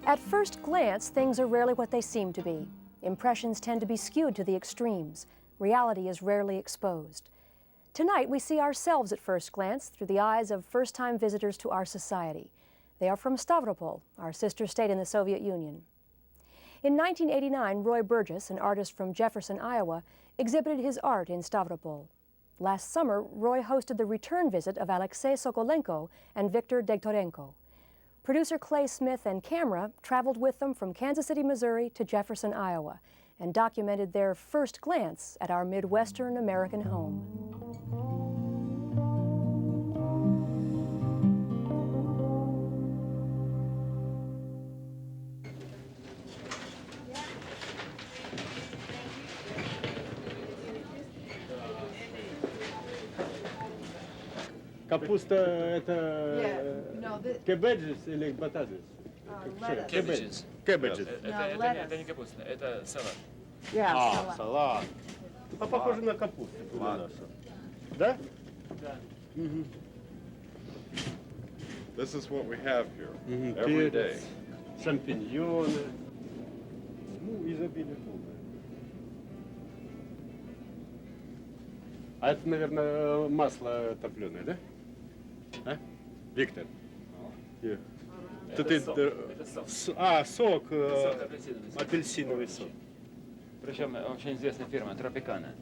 At first glance, things are rarely what they seem to be. Impressions tend to be skewed to the extremes. Reality is rarely exposed. Tonight, we see ourselves at first glance through the eyes of first-time visitors to our society. They are from Stavropol, our sister state in the Soviet Union. In 1989, Roy Burgess, an artist from Jefferson, Iowa, exhibited his art in Stavropol. Last summer, Roy hosted the return visit of Alexei Sokolenko and Victor Degtorenko. Producer Clay Smith and camera traveled with them from Kansas City, Missouri to Jefferson, Iowa, and documented their first glance at our Midwestern American home. Капуста это cabbages или batatas? Cabbages. Cabbages. Это не капуста, это салат. А, салат. А похоже на капусту. Да? Да. This is what we have here every day. Шампиньоны. Ну, изобилие полное. А это, наверное, масло топленое, да? А? Виктор? Это сок. Это сок. А, сок. Сок апельсиновый. Апельсиновый сок. Причем очень известная фирма, Tropicana.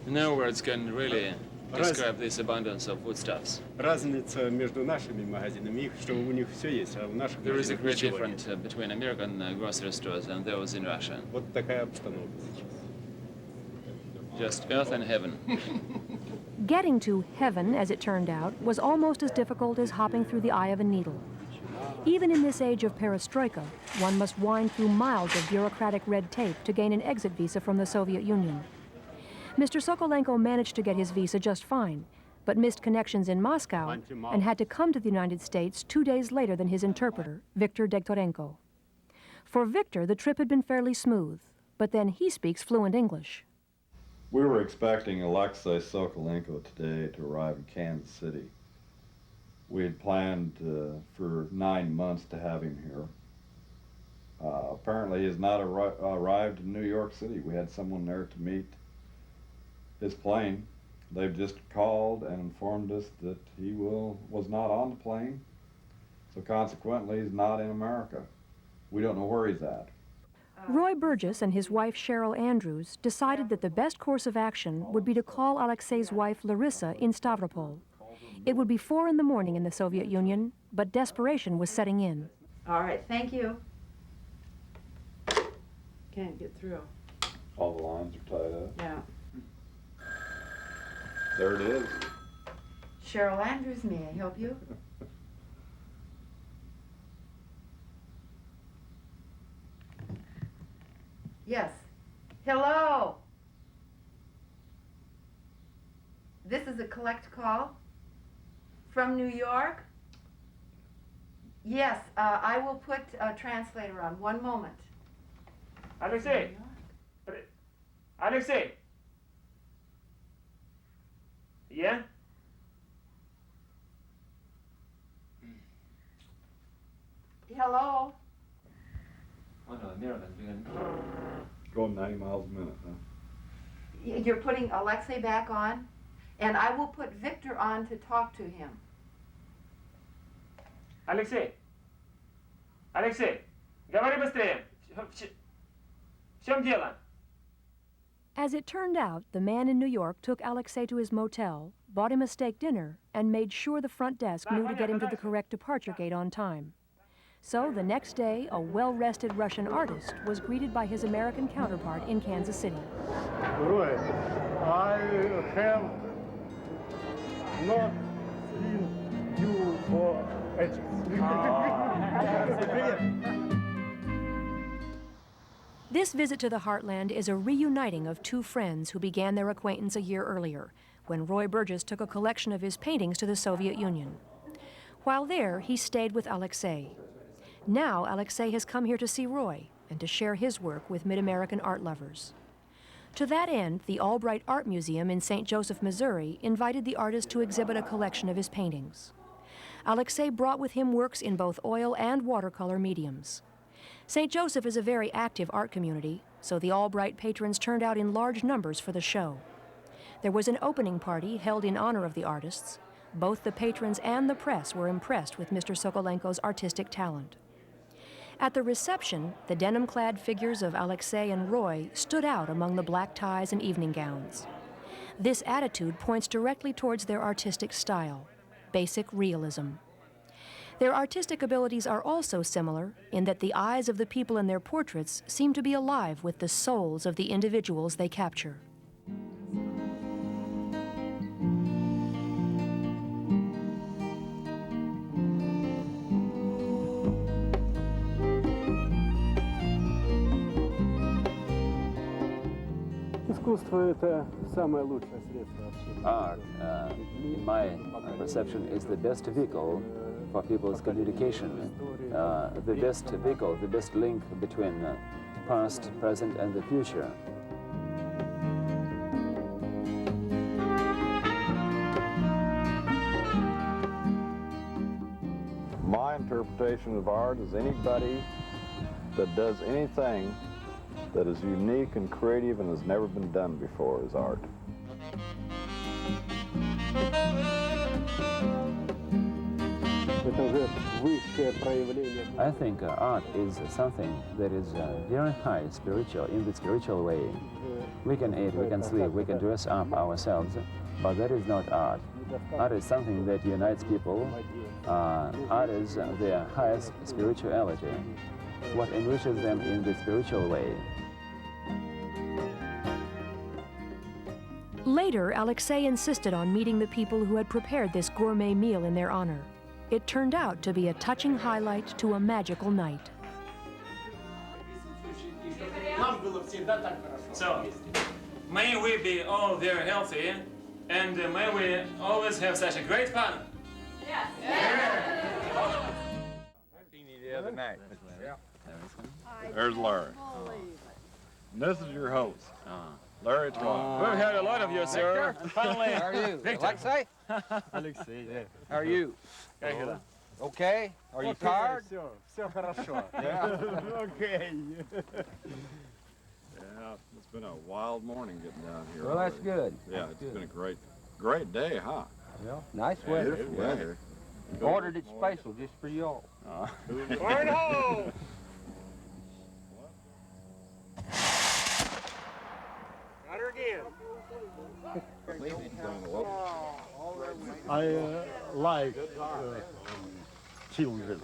No words can really describe this abundance of foodstuffs. Разница между нашими магазинами, их, что у них все есть, а у наших There is a магазинах great ничего difference нет. between American grocery stores and those in Russia. Вот такая обстановка сейчас. Just earth and heaven. Getting to heaven, as it turned out, was almost as difficult as hopping through the eye of a needle. Even in this age of perestroika, one must wind through miles of bureaucratic red tape to gain an exit visa from the Soviet Union. Mr. Sokolenko managed to get his visa just fine, but missed connections in Moscow and had to come to the United States 2 days later than his interpreter, Victor Degtorenko. For Victor, the trip had been fairly smooth, but then he speaks fluent English. We were expecting Alexei Sokolenko today to arrive in Kansas City. We had planned for 9 months to have him here. Apparently he has not arrived in New York City. We had someone there to meet his plane. They've just called and informed us that he was not on the plane, so consequently he's not in America. We don't know where he's at. Roy Burgess and his wife Cheryl Andrews decided that the best course of action would be to call Alexei's wife Larissa in Stavropol. It would be 4 in the morning in the Soviet Union, but desperation was setting in. All right, thank you. Can't get through. All the lines are tied up. Yeah. There it is. Cheryl Andrews, may I help you? Yes. Hello. This is a collect call from New York. Yes, I will put a translator on. One moment. Alexei! Alexei! Yeah? Hello. Oh no, Americans begin. Going 90 miles a minute, huh? You're putting Alexei back on, and I will put Victor on to talk to him. Alexei! Alexei! Говори быстрее! В чем дело? As it turned out, the man in New York took Alexei to his motel, bought him a steak dinner, and made sure the front desk knew to get him to the correct departure gate on time. So the next day, a well-rested Russian artist was greeted by his American counterpart in Kansas City. Roy, I have not seen you for ages. This visit to the Heartland is a reuniting of two friends who began their acquaintance a year earlier, when Roy Burgess took a collection of his paintings to the Soviet Union. While there, he stayed with Alexei. Now, Alexei has come here to see Roy and to share his work with Mid-American art lovers. To that end, the Albright Art Museum in St. Joseph, Missouri, invited the artist to exhibit a collection of his paintings. Alexei brought with him works in both oil and watercolor mediums. St. Joseph is a very active art community, so the Albright patrons turned out in large numbers for the show. There was an opening party held in honor of the artists. Both the patrons and the press were impressed with Mr. Sokolenko's artistic talent. At the reception, the denim-clad figures of Alexei and Roy stood out among the black ties and evening gowns. This attitude points directly towards their artistic style, basic realism. Their artistic abilities are also similar in that the eyes of the people in their portraits seem to be alive with the souls of the individuals they capture. Art, in my perception, is the best vehicle for people's communication, the best vehicle, the best link between the past, present, and the future. My interpretation of art is anybody that does anything that is unique and creative and has never been done before is art. I think art is something that is very high spiritual, in the spiritual way. We can eat, we can sleep, we can dress up ourselves, but that is not art. Art is something that unites people. Art is their highest spirituality, what enriches them in the spiritual way. Later, Alexei insisted on meeting the people who had prepared this gourmet meal in their honor. It turned out to be a touching highlight to a magical night. So, may we be all very healthy, and may we always have such a great fun. Yes. Yeah. The other night. There's Larry. And this is your host, Larry Twan. We've had a lot of you, sir. Finally. How are you? Victor. Alexei? Alexei, yeah. How are you? Okay? Are you tired? Все хорошо. Yeah. Okay. Yeah, it's been a wild morning getting down here. Well, that's already. good. Yeah, That's it's been a good. great day, huh? Well, nice weather. Beautiful weather. Ordered it special just for y'all. Burn home! Got her again. I like children.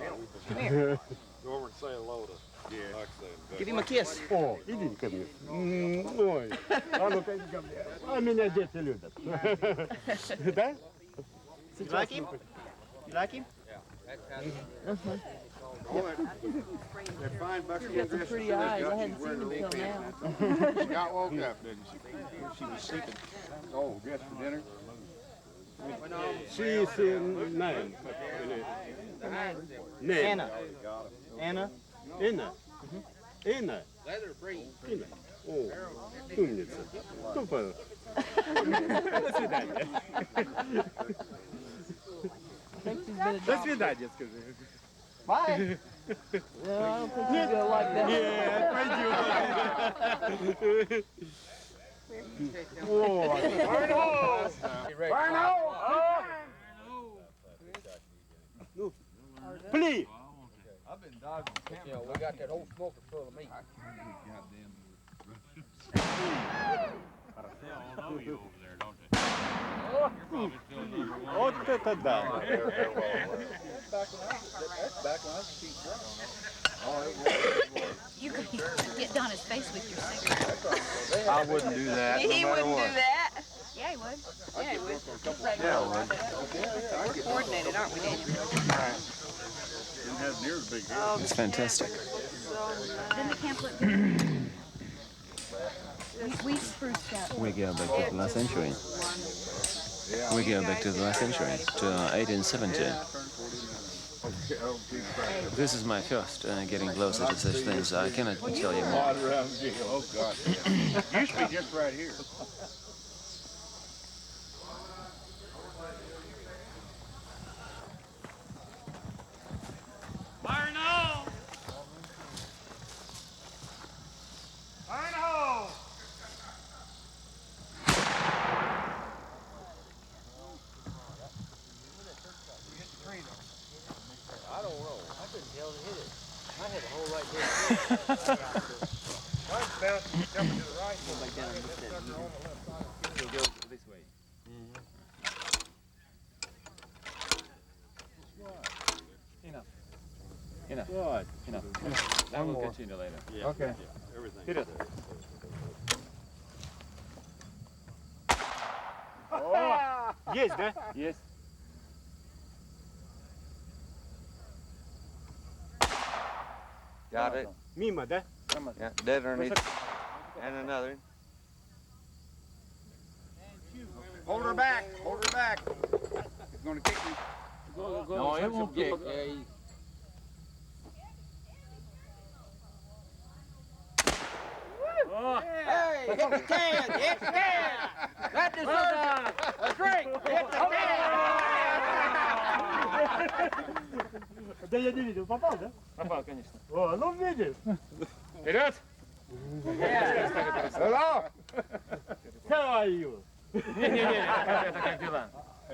Go over and say hello to Alexei. Give him a kiss. О, иди ко мне. Ой, а ну-ка иди ко мне. А меня дети любят. Да? You like him? You like him? They're fine buckskinner Got some pretty eyes. I hadn't seen them till now. She got woke up, didn't she? She was sleeping. Oh, guess for dinner? She is in nine. Anna. Anna. Инна. Инна. Инна. О, умница. Тупо. До свидания. До свидания, скажи. Bye. No, I don't think he's gonna like that. Нет, пойдем. О, Burn hole! Burn hole! Ну, please. I've been dodging cameras. You know, we got that old smoker full of meat. Вот это да. You could get Donna's face with your cigarette. I wouldn't do that. He no matter wouldn't what. do that. Yeah, he would. Yeah, he would. Yeah, I would. We're coordinated, aren't we, Daniel? Didn't have near as big hair. It's fantastic. Then the camp looked good. We spruced up. We go back to the last century. We go back to the last century, to 1870. This is my first getting closer to such things. I cannot tell you more. Oh, God. Used to be just right here. This way. Enough. Enough. Enough. I will continue later. Yeah. Okay. Yeah, everything. Hit it. Есть, да? Yes. Got it. Мимо, да? Yeah, dead underneath. And another. Hold her back. Hold her back. It's gonna kick me. No, it won't kick. Hey, hit the can. Hit the can. That deserves a drink. Hit the can. Да я не видел, попал, да? Попал, конечно. О, ну видишь. Вперед! Hello. How are you? Не-не-не, это как дела?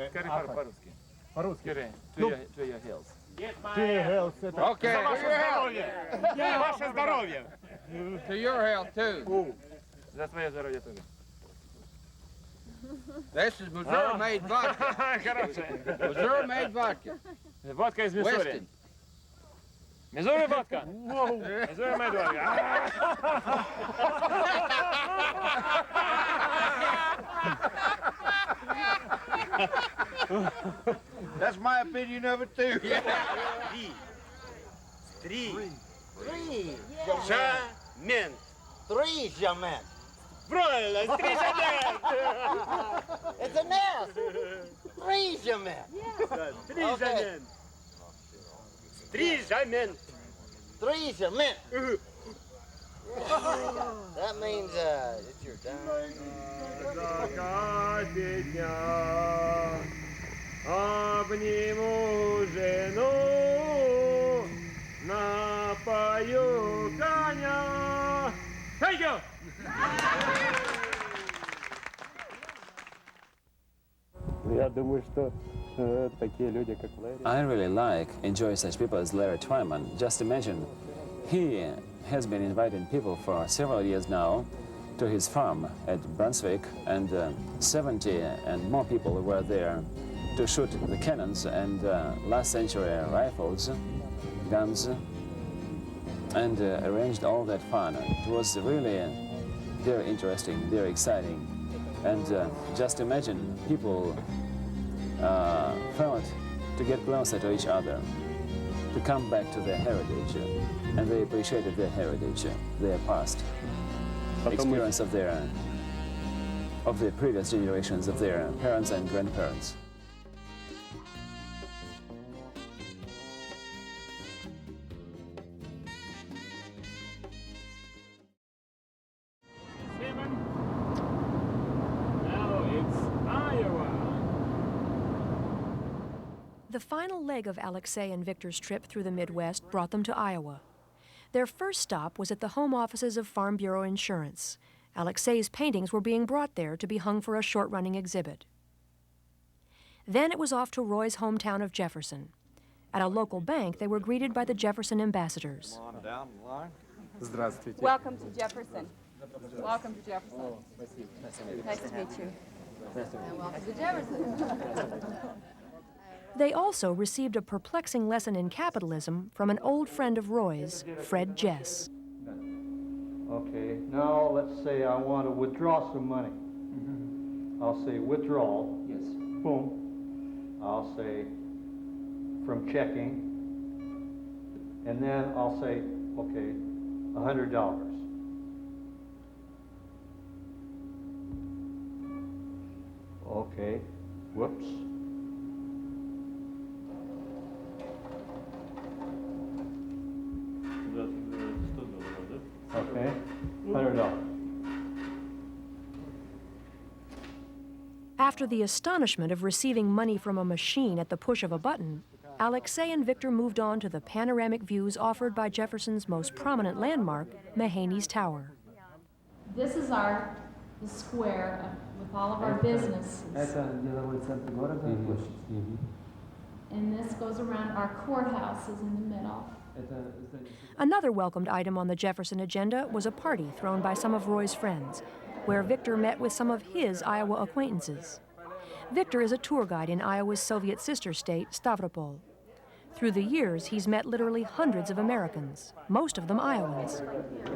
Скажи по-русски. По-русски. Скажи, Ну. to your health. To your health. Это Okay, за to ваше your health. здоровье. Ваше здоровье. To your health too. За твое здоровье тоже. This is Missouri-made vodka. Хорошая. Missouri-made vodka. Водка из Миссури. Weston. Миссури водка. Миссури моя водка. That's my opinion of it too. Три. Жамент. Three жамент. Правильно, три жамент. It's a mess. Three жамент. Три жамент. Три жамент. Three жамент. That means it's your time. Закате дня обниму жену, напою коня. Thank you. Я думаю, что такие люди, как Лэри. I really enjoy such people as Larry Twyman. Just imagine, he has been inviting people for several years now to his farm at Brunswick, and 70 and more people were there to shoot the cannons and last century rifles, guns, and arranged all that fun. It was really very interesting, very exciting. And just imagine, people felt to get closer to each other, to come back to their heritage, and they appreciated their heritage, their past, experience of the previous generations, of their parents and grandparents. Now it's Iowa. The final leg of Alexei and Victor's trip through the Midwest brought them to Iowa. Their first stop was at the home offices of Farm Bureau Insurance. Alexei's paintings were being brought there to be hung for a short-running exhibit. Then it was off to Roy's hometown of Jefferson. At a local bank, they were greeted by the Jefferson ambassadors. On down the line. Здравствуйте. Welcome to Jefferson. Welcome to Jefferson. Nice to meet you. And welcome to Jefferson. They also received a perplexing lesson in capitalism from an old friend of Roy's, Fred Jess. Okay, now let's say I want to withdraw some money. I'll say withdrawal. Yes. Boom. I'll say from checking. And then I'll say, okay, $100. Okay, whoops. Okay, $100. After the astonishment of receiving money from a machine at the push of a button, Alexei and Victor moved on to the panoramic views offered by Jefferson's most prominent landmark, Mahaney's Tower. This is the square with all of our businesses. And this goes around, our courthouse is in the middle. Another welcomed item on the Jefferson agenda was a party thrown by some of Roy's friends, where Victor met with some of his Iowa acquaintances. Victor is a tour guide in Iowa's Soviet sister state, Stavropol. Through the years, he's met literally hundreds of Americans, most of them Iowans.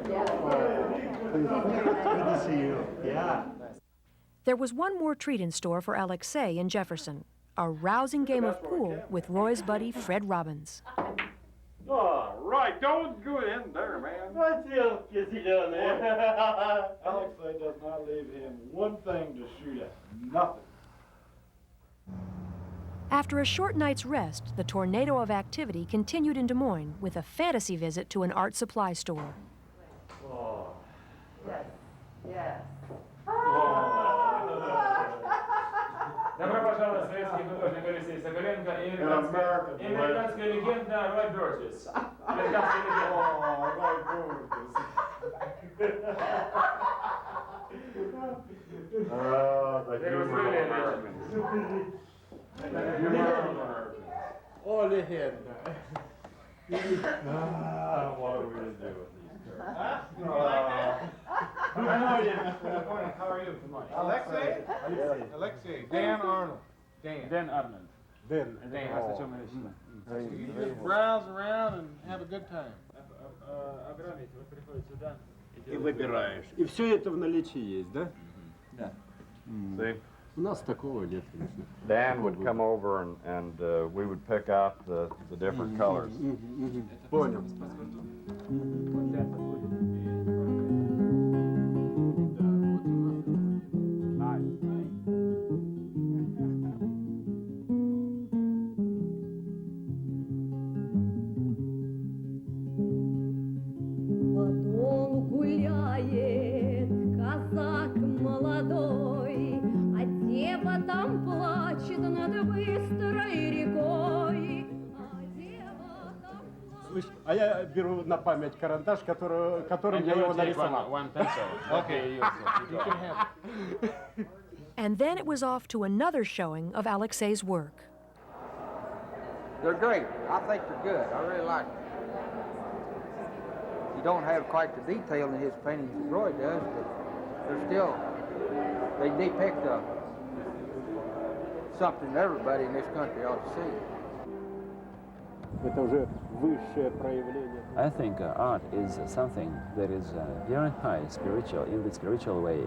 Good to see you. Yeah. There was one more treat in store for Alexei in Jefferson, a rousing game of pool with Roy's buddy Fred Robbins. Oh, right, don't go in there, man. Alexei does not leave him one thing to shoot at. Nothing. After a short night's rest, the tornado of activity continued in Des Moines with a fantasy visit to an art supply store. Oh. Yes. Yes. Добро пожаловать, советский художник Алексей Sokolenko и американская легенда Roy Burgess. Американская легенда. Roy Burgess. There was really a legend. Oh, lегенда. What are we to do with these girls? Good morning. How are you? Good morning. Alexei, Dan Arnold. Dan Arnold. Dan. You just browse around and have a good time. И выбираешь. И все это в наличии есть, да? Да. See? У нас такого нет, конечно. Dan would come over and we would pick out the different colors. Понял. А я беру на память карандаш, которым я его нарисовал. Okay, you can have. And then it was off to another showing of Alexei's work. They're great. I think they're good. I really like them. You don't have quite the detail in his paintings that Roy does, but they're still, they depict something everybody in this country ought to see. Это уже высшее проявление. I think art is something that is very high spiritual, in the spiritual way.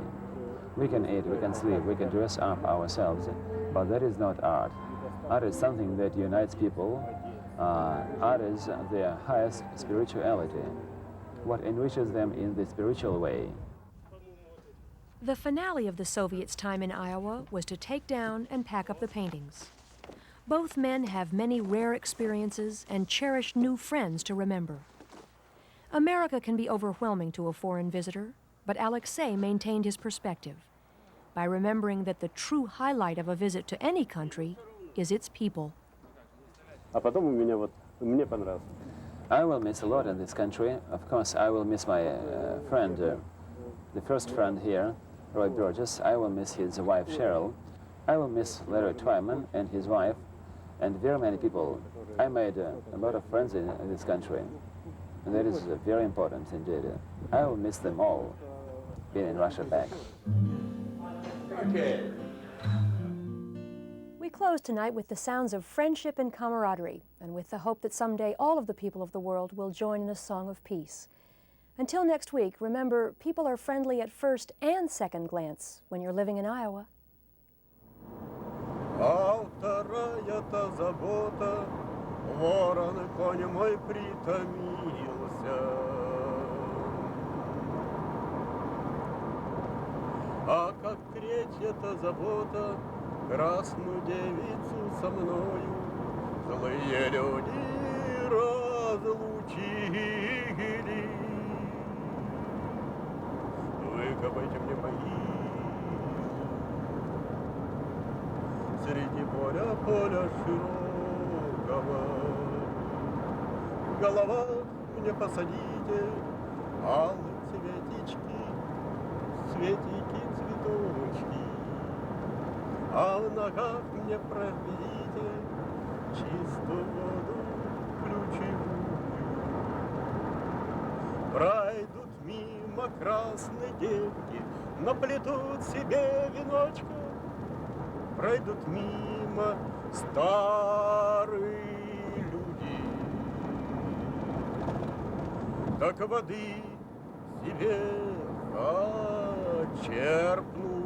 We can eat, we can sleep, we can dress up ourselves, but that is not art. Art is something that unites people. Art is their highest spirituality, what enriches them in the spiritual way. The finale of the Soviets' time in Iowa was to take down and pack up the paintings. Both men have many rare experiences and cherish new friends to remember. America can be overwhelming to a foreign visitor, but Alexei maintained his perspective by remembering that the true highlight of a visit to any country is its people. А потом у меня вот, мне понравилось. I will miss a lot in this country. Of course, I will miss my friend, the first friend here, Roy Burgess. I will miss his wife, Cheryl. I will miss Larry Twyman and his wife, and very many people. I made a lot of friends in this country, and that is very important indeed. I will miss them all, being in Russia back. Okay. We close tonight with the sounds of friendship and camaraderie, and with the hope that someday all of the people of the world will join in a song of peace. Until next week, remember, people are friendly at first and second glance when you're living in Iowa. А вторая-то забота, ворон конь мой притомился. А как третья-то забота, красную девицу со мною злые люди разлучили. Выкопайте мне могилу среди поля широкого. Голова мне посадите, алые цветички, цветики, цветочки, а в ногах мне проведите чистую воду ключевую. Пройдут мимо красные девки, наплетут себе веночка. Пройдут мимо старые люди, так воды себе черпнут.